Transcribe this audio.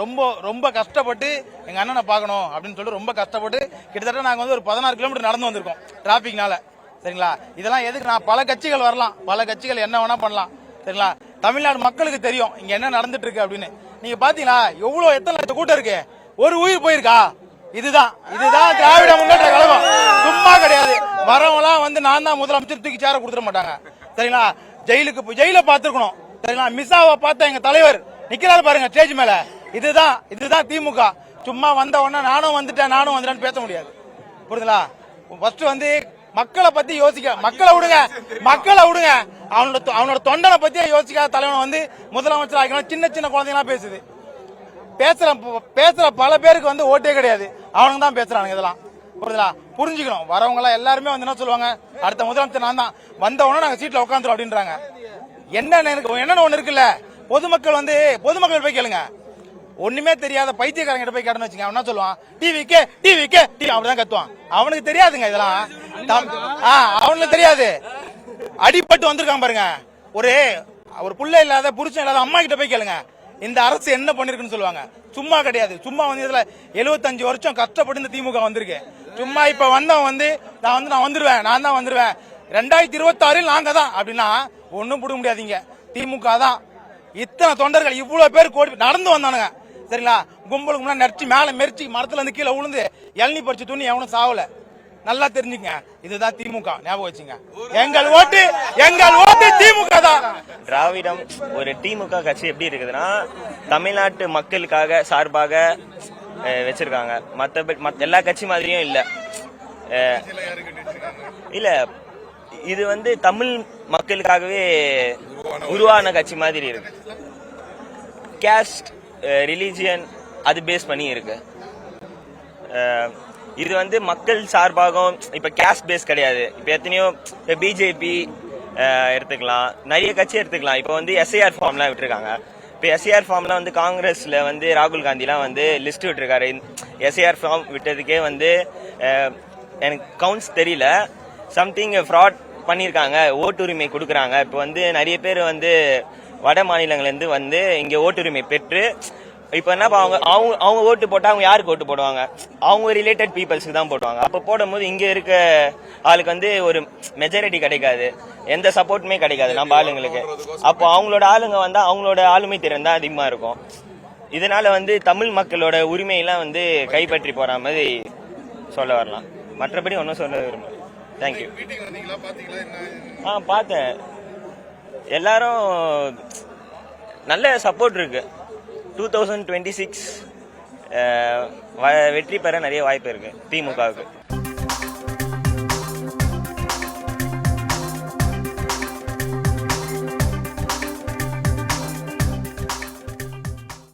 ரொம்ப ரொம்ப கஷ்டப்பட்டு எங்க அண்ணனை பார்க்கணும் அப்படின்னு சொல்லிட்டு ரொம்ப கஷ்டப்பட்டு கிட்டத்தட்ட நாங்க வந்து ஒரு 16 கிலோமீட்டர் நடந்து வந்திருக்கோம் டிராபிக்னால. சரிங்களா, இதெல்லாம் எதுக்கு? நான் பல கட்சிகள் வரலாம், பல கட்சிகள் என்ன வேணா பண்ணலாம். சரிங்களா, தமிழ்நாடு மக்களுக்கு தெரியும் இங்க என்ன நடந்துட்டு இருக்கு அப்படின்னு. நீங்க பாத்தீங்களா எவ்வளவு எத்தனை லட்சம் கூட்டம் இருக்கு, ஒரு உயிர் போயிருக்கா? இதுதான் திராவிட முன்னேற்ற கழகம், சும்மா கிடையாது. வரவங்களாம் வந்து நான் தான் முதலமைச்சர் தூக்கி சேர கொடுத்துட மாட்டாங்க. சரிங்களா, ஜெயில பாத்துருக்கணும். சரிங்களா, மிஸ்ஸாவை பார்த்த எங்க தலைவர் நிக்கிறாரு பாருங்க ஸ்டேஜ் மேல. இதுதான் திமுக. சும்மா வந்த உடனே நானும் வந்துட்டேன்னு பேச முடியாது. புரியுதுங்களா? ஃபர்ஸ்ட் வந்து மக்களை பத்தி யோசிக்க, மக்களை விடுங்க. அவனோட தொண்டனை பத்தியே யோசிக்காத தலைவனை வந்து முதலமைச்சர் ஆக்கணும். சின்ன சின்ன குழந்தைங்களா பேசுது. பேசுற பல பேருக்கு வந்து ஓட்டே கிடையாது, அவனுங்க தான் பேசுறானுங்க. இதெல்லாம் புரியுதுங்களா? புரிஞ்சுக்கணும். வரவங்க எல்லாம் எல்லாருமே வந்து என்ன சொல்லுவாங்க, அடுத்த முதலமைச்சர் நான் தான், வந்த உடனே நாங்க சீட்ல உட்காந்துரும் அப்படின்றாங்க. என்னன்னு ஒண்ணு இருக்குல்ல, பொதுமக்கள் போய் கேளுங்க. ஒண்ணுமே தெரியாத பைத்தியக்காரங்க போய் கேட்டன்னு வச்சுங்க, அவன் என்ன சொல்லுவான், டிவிக்கே அப்படிதான் கத்துவான். அவனுக்கு தெரியாதுங்க இதெல்லாம், அவனுக்கு தெரியாது. அடிபட்டு வந்திருக்கான் பாருங்க. ஒரு புள்ள இல்லாத புருஷன் இல்லாத அம்மா கிட்ட போய் கேளுங்க, இந்த அரசு என்ன பண்ணிருக்குன்னு சொல்லுவாங்க. சும்மா கிடையாது. சும்மா வந்து இதுல 75 வருஷம் கஷ்டப்பட்டு இந்த திமுக வந்திருக்கு. சும்மா இப்ப வந்தவன் வந்து நான் வந்துருவேன் 2026 நாங்க தான் அப்படின்னா ஒண்ணும் புடுங்க முடியாதீங்க. திமுக தான். இத்தனை தொண்டர்கள் இவ்வளவு பேர் கோடி நடந்து வந்தானுங்க. சரிங்களா, கும்பலுக்கு முன்னாடி நடிச்சு மேல மெரிச்சு மரத்துல இருந்து கீழே விழுந்து இளநீ பறிச்சு துணி எவனும் சாவல. நல்லா தெரிஞ்சுங்க, இதுதான் திமுக. ஞாபகம் வச்சுங்க, எங்கள் ஓட்டு திமுக தான். திராவிடம் ஒரு திமுக கட்சி எப்படி இருக்குதுன்னா, தமிழ்நாட்டு மக்களுக்காக சார்பாக வச்சிருக்காங்க. மத்த எல்லா கட்சி மாதிரியும் இல்ல இது வந்து தமிழ் மக்களுக்காகவே உருவான கட்சி மாதிரி இருக்கு. கேஸ்ட், ரிலீஜியன் அது பேஸ் பண்ணி இருக்கு. இது வந்து மக்கள் சார்பாகவும், இப்ப கேஸ்ட் பேஸ் கிடையாது. இப்ப எத்தனையோ பிஜேபி எடுத்துக்கலாம், நிறைய கட்சி எடுத்துக்கலாம். இப்ப வந்து எஸ்ஐஆர் ஃபார்ம்லாம் விட்டுருக்காங்க. இப்ப எஸ்ஐஆர் ஃபார்ம்லாம் வந்து காங்கிரஸ்ல வந்து ராகுல் காந்திலாம் வந்து லிஸ்ட் விட்டுருக்காரு. எஸ்ஐஆர் ஃபார்ம் விட்டதுக்கே வந்து எனக்கு கவுண்ட்ஸ் தெரியல, சம்திங் ஃப்ராட் பண்ணியிருக்காங்க. ஓட்டுரிமை கொடுக்குறாங்க. இப்போ வந்து நிறைய பேர் வந்து வட மாநிலங்கள்லேருந்து வந்து இங்கே ஓட்டுரிமை பெற்று இப்போ என்ன அவங்க ஓட்டு போட்டால் அவங்க யாருக்கு ஓட்டு போடுவாங்க? அவங்க ரிலேட்டட் பீப்புள்ஸுக்கு தான் போடுவாங்க. அப்போ போடும்போது இங்கே இருக்க ஆளுக்கு வந்து ஒரு மெஜாரிட்டி கிடைக்காது, எந்த சப்போர்ட்டுமே கிடைக்காது நம்ம ஆளுங்களுக்கு. அப்போ அவங்களோட ஆளுங்க வந்தால் அவங்களோட ஆளுமை திறன் தான் அதிகமாக இருக்கும். இதனால வந்து தமிழ் மக்களோட உரிமையெல்லாம் வந்து கைப்பற்றி போகிற மாதிரி சொல்ல வரலாம். மற்றபடி ஒன்றும் சொல்ல விரும்பல. தேங்க்யூ. பார்த்தேன், எல்லாரும் நல்ல சப்போர்ட் இருக்கு. 2026 வெற்றி பெற நிறைய வாய்ப்பு இருக்கு திமுகவுக்கு.